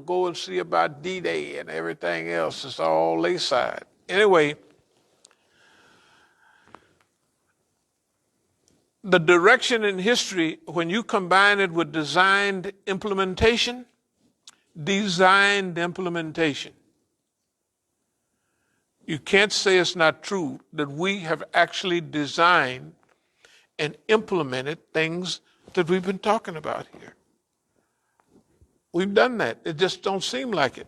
go and see about D-Day and everything else. It's all they side. Anyway, the direction in history, when you combine it with designed implementation, you can't say it's not true that we have actually designed and implemented things that we've been talking about here. We've done that. It just don't seem like it.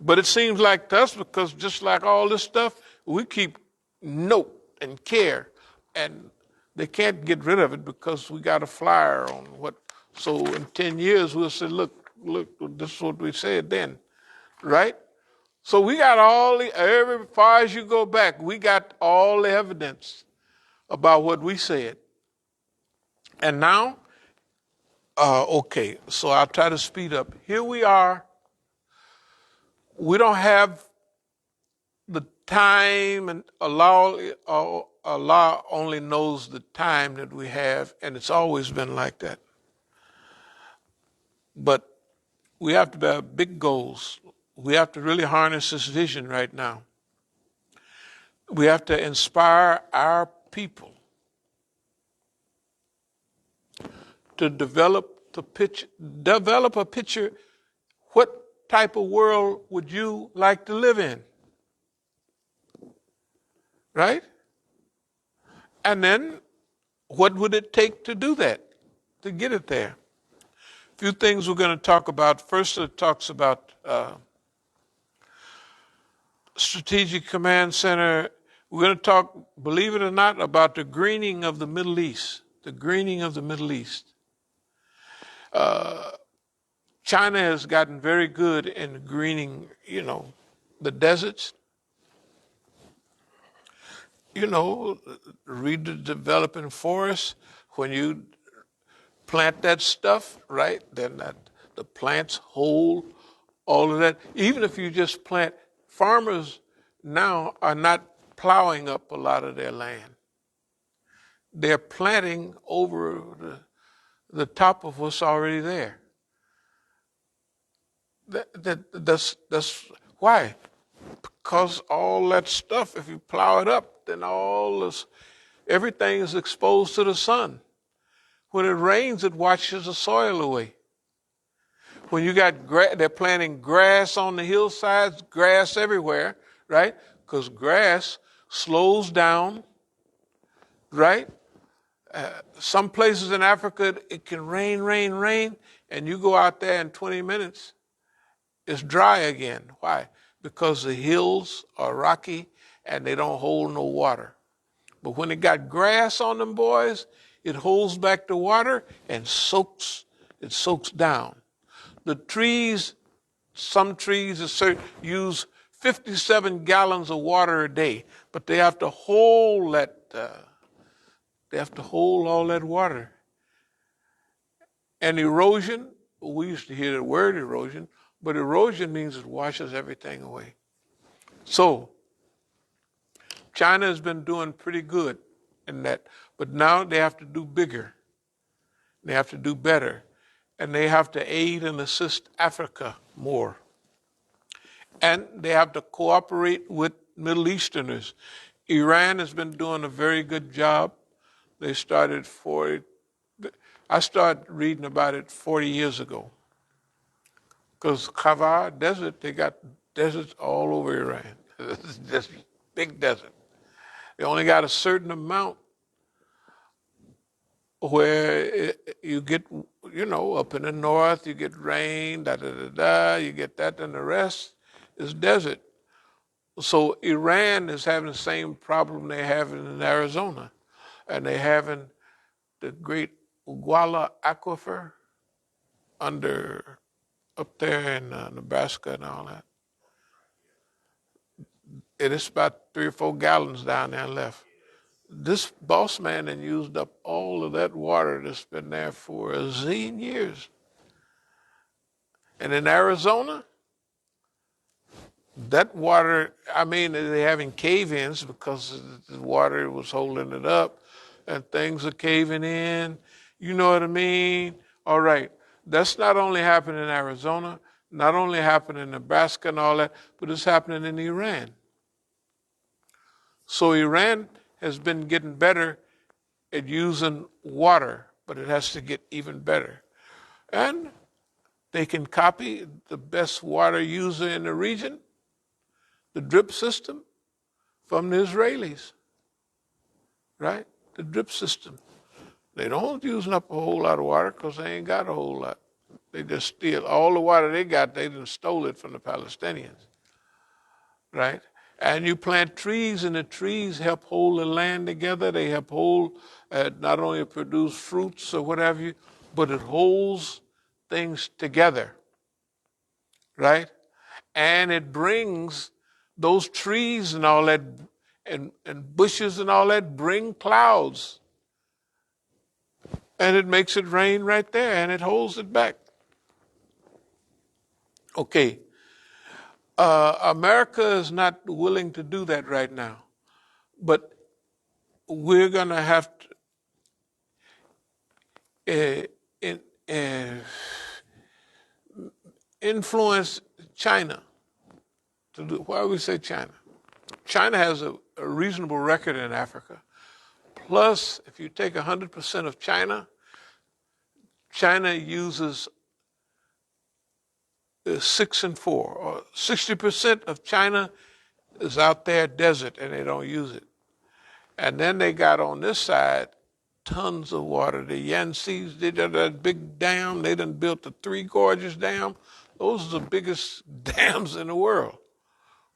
But it seems like to us because just like all this stuff, we keep note and care, and they can't get rid of it because we got a flyer on what. So in 10 years, we'll say, look, this is what we said then, right? So we got as far as you go back, we got all the evidence about what we said. And now, okay, so I'll try to speed up. Here we are. We don't have the time, and Allah only knows the time that we have, and it's always been like that. But we have to have big goals. We have to really harness this vision right now. We have to inspire our people to develop a picture. What type of world would you like to live in? Right? And then what would it take to do that, to get it there? A few things we're going to talk about. First, it talks about Strategic Command Center. We're going to talk, believe it or not, about the greening of the Middle East. The greening of the Middle East. China has gotten very good in greening, the deserts. Read the developing forests. When you plant that stuff, right, then the plants hold all of that. Even if you just plant, farmers now are not plowing up a lot of their land. They're planting over the top of what's already there. That's why. Because all that stuff, if you plow it up, then everything is exposed to the sun. When it rains, it washes the soil away. When you got they're planting grass on the hillsides, grass everywhere, right? Because grass slows down, right? Some places in Africa, it can rain, and you go out there in 20 minutes, it's dry again. Why? Because the hills are rocky and they don't hold no water. But when it got grass on them, boys, it holds back the water and soaks down. The trees, some trees use 57 gallons of water a day, but they have to hold that. They have to hold all that water. And erosion, we used to hear the word erosion, but erosion means it washes everything away. So, China has been doing pretty good in that, but now they have to do bigger. They have to do better. And they have to aid and assist Africa more. And they have to cooperate with Middle Easterners. Iran has been doing a very good job. I started reading about it 40 years ago. Because Khavar Desert, they got deserts all over Iran. It's just big desert. They only got a certain amount where you get, up in the north, you get rain, you get that, and the rest is desert. So Iran is having the same problem they're having in Arizona. And they're having the great Uguala Aquifer up there in Nebraska and all that. It is about 3 or 4 gallons down there left. This boss man had used up all of that water that's been there for a zillion years. And in Arizona, that water, they're having cave-ins because the water was holding it up and things are caving in. You know what I mean? All right. That's not only happening in Arizona, not only happening in Nebraska and all that, but it's happening in Iran. So Iran has been getting better at using water, but it has to get even better. And they can copy the best water user in the region, the drip system, from the Israelis, right? The drip system. They don't using up a whole lot of water because they ain't got a whole lot. They just steal all the water they got. They done stole it from the Palestinians, right? And you plant trees, and the trees help hold the land together. They help hold, not only produce fruits or whatever you, but it holds things together, right? And it brings those trees and all that, and bushes and all that, bring clouds. And it makes it rain right there, and it holds it back. Okay. America is not willing to do that right now. But we're going to have to influence China to do. Why we say China? China has a reasonable record in Africa. Plus, if you take 100% of China, China uses 6 and 4, or 60% of China is out there desert and they don't use it. And then they got on this side tons of water. The Yangtze, they did that big dam. They done built the Three Gorges Dam. Those are the biggest dams in the world.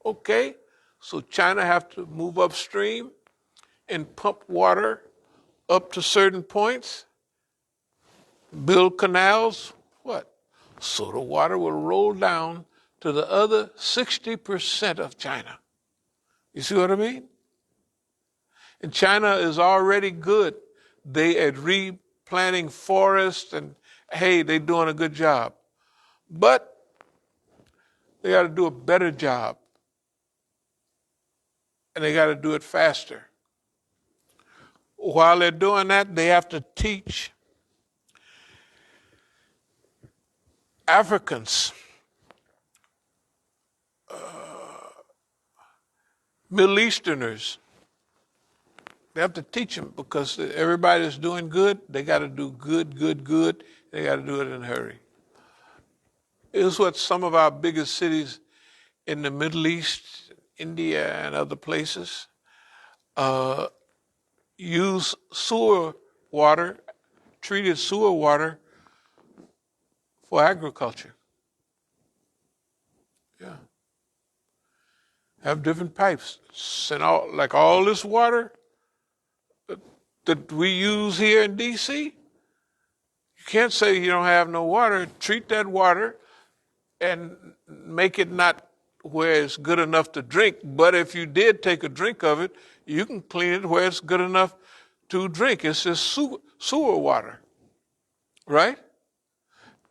Okay, so China have to move upstream and pump water up to certain points, build canals, what? So the water will roll down to the other 60% of China. You see what I mean? And China is already good. They at replanting forests, and hey, they're doing a good job. But they got to do a better job. And they got to do it faster. While they're doing that, they have to teach Africans, Middle Easterners. They have to teach them, because everybody's doing good. They got to do good, good, good. They got to do it in a hurry. It's what some of our biggest cities in the Middle East, India, and other places use sewer water, treated sewer water, for agriculture. Yeah. Have different pipes. Send out, like all this water that we use here in D.C., you can't say you don't have no water. Treat that water and make it not where it's good enough to drink. But if you did take a drink of it, you can clean it where it's good enough to drink. It's just sewer water, right?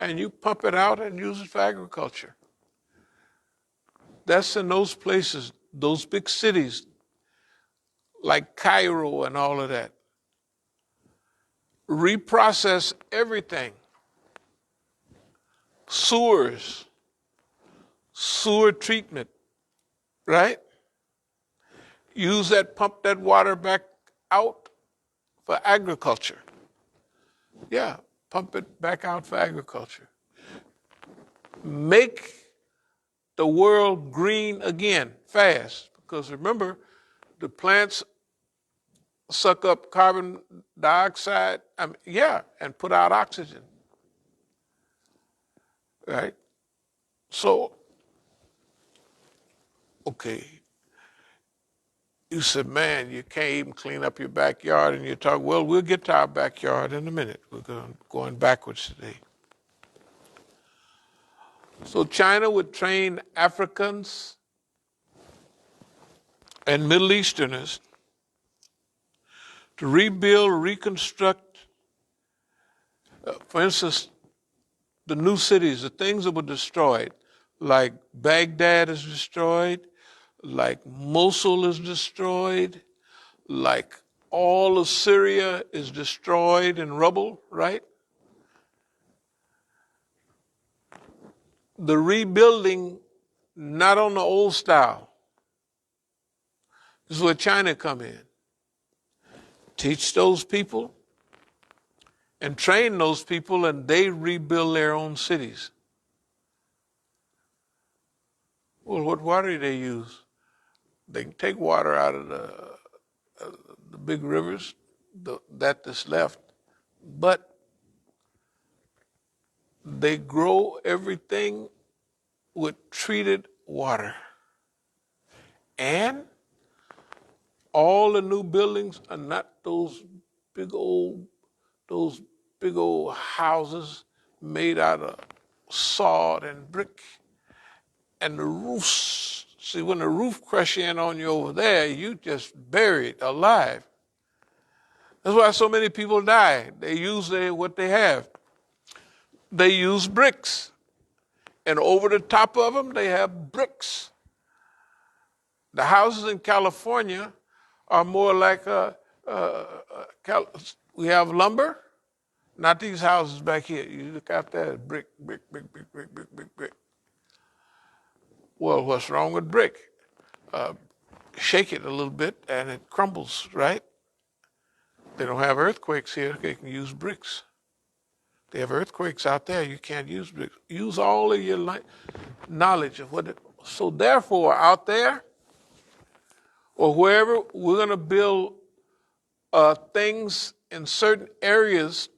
And you pump it out and use it for agriculture. That's in those places, those big cities, like Cairo and all of that. Reprocess everything. Sewers, sewer treatment, right? Use that, pump that water back out for agriculture. Yeah, pump it back out for agriculture. Make the world green again, fast. Because remember, the plants suck up carbon dioxide, and put out oxygen, right? So, okay, you said, man, you can't even clean up your backyard, and you talk, well, we'll get to our backyard in a minute. We're going backwards today. So China would train Africans and Middle Easterners to rebuild, reconstruct, for instance, the new cities, the things that were destroyed, like Baghdad is destroyed, like Mosul is destroyed, like all of Syria is destroyed in rubble, right? the rebuilding, not on the old style. This is where China come in. Teach those people and train those people, and they rebuild their own cities. Well, what water do they use? They can take water out of the big rivers that's left, but they grow everything with treated water. And all the new buildings are not those big old houses made out of sod and brick. And the roofs, see, when the roof crush in on you over there, you just buried alive. That's why so many people die. They use what they have. They use bricks. And over the top of them, they have bricks. The houses in California are more like we have lumber, not these houses back here. You look out there, brick. Well, what's wrong with brick? Shake it a little bit and it crumbles, right? They don't have earthquakes here. They can use bricks. They have earthquakes out there. You can't use bricks. Use all of your knowledge of what. So therefore, out there or wherever, we're going to build things in certain areas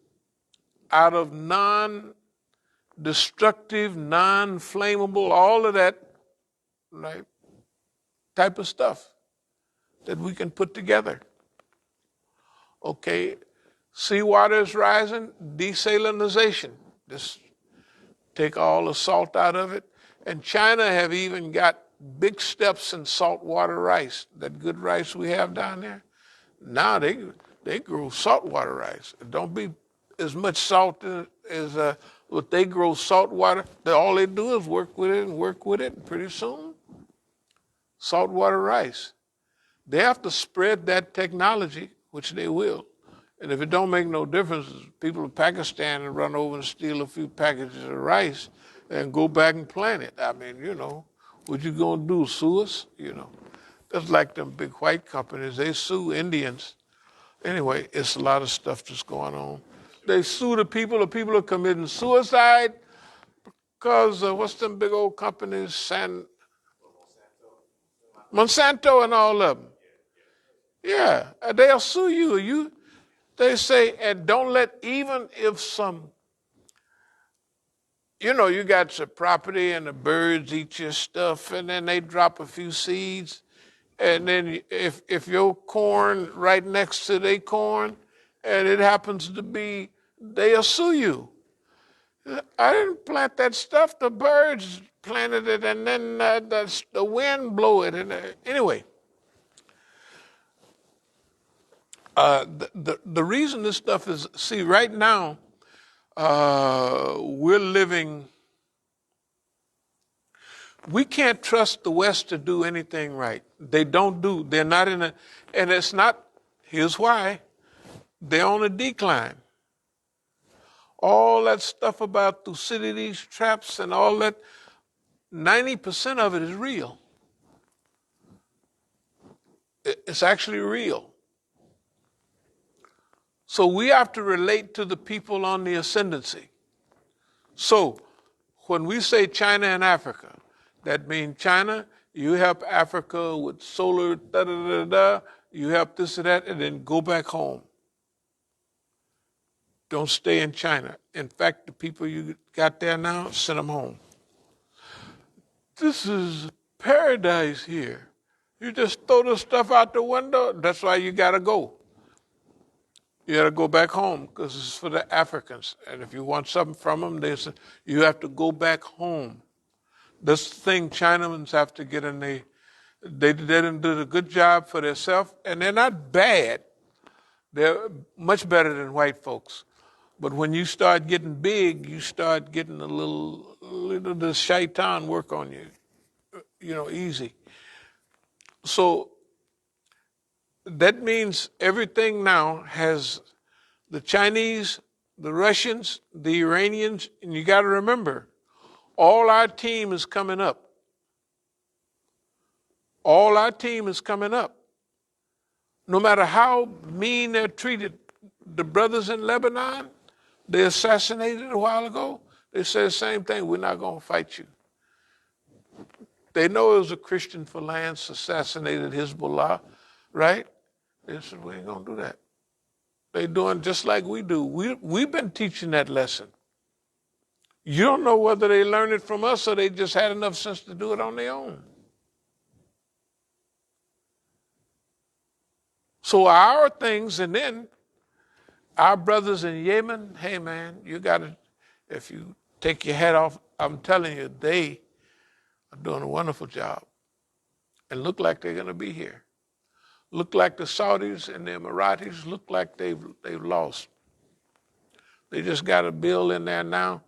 out of non-destructive, non-flammable, all of that, right, type of stuff that we can put together. Okay, seawater is rising, desalinization. Just take all the salt out of it. And China have even got big steps in saltwater rice, that good rice we have down there. Now they grow saltwater rice. It don't be as much salt as what they grow saltwater. All they do is work with it, and pretty soon, saltwater rice. They have to spread that technology, which they will. And if it don't make no difference, people in Pakistan and run over and steal a few packages of rice and go back and plant it. I mean, what you gonna do, sue us? That's like them big white companies. They sue Indians. Anyway, it's a lot of stuff that's going on. They sue the people are committing suicide because what's them big old companies, Monsanto and all of them. Yeah, they'll sue you. They say, and don't let, even if some, you got your property and the birds eat your stuff and then they drop a few seeds. And then if your corn right next to their corn and it happens to be, they'll sue you. I didn't plant that stuff. The birds planted it and then the wind blew it. And anyway. The reason this stuff is, see, right now, we're living, we can't trust the West to do anything right. They're not and it's not, here's why, they're on a decline. All that stuff about Thucydides traps and all that, 90% of it is real. It's actually real. So we have to relate to the people on the ascendancy. So when we say China and Africa, that means China, you help Africa with solar, you help this and that, and then go back home. Don't stay in China. In fact, the people you got there now, send them home. This is paradise here. You just throw the stuff out the window, that's why you got to go. You got to go back home because it's for the Africans. And if you want something from them, they say, you have to go back home. This thing Chinamans have to get in they didn't do a good job for themselves, and they're not bad. They're much better than white folks. But when you start getting big, you start getting a little the shaitan work on you, easy. So that means everything now has the Chinese, the Russians, the Iranians, and you got to remember, All our team is coming up. All our team is coming up. No matter how mean they're treated, the brothers in Lebanon, they assassinated a while ago. They said the same thing. We're not going to fight you. They know it was a Christian phalanx assassinated Hezbollah, right? They said, we ain't going to do that. They're doing just like we do. We've been teaching that lesson. You don't know whether they learned it from us or they just had enough sense to do it on their own. So our things, and then our brothers in Yemen, hey man, you got to, if you take your hat off, I'm telling you, they are doing a wonderful job and look like they're going to be here. Look like the Saudis and the Emiratis look like they've lost. They just got a bill in there now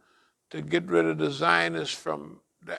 to get rid of the Zionists from the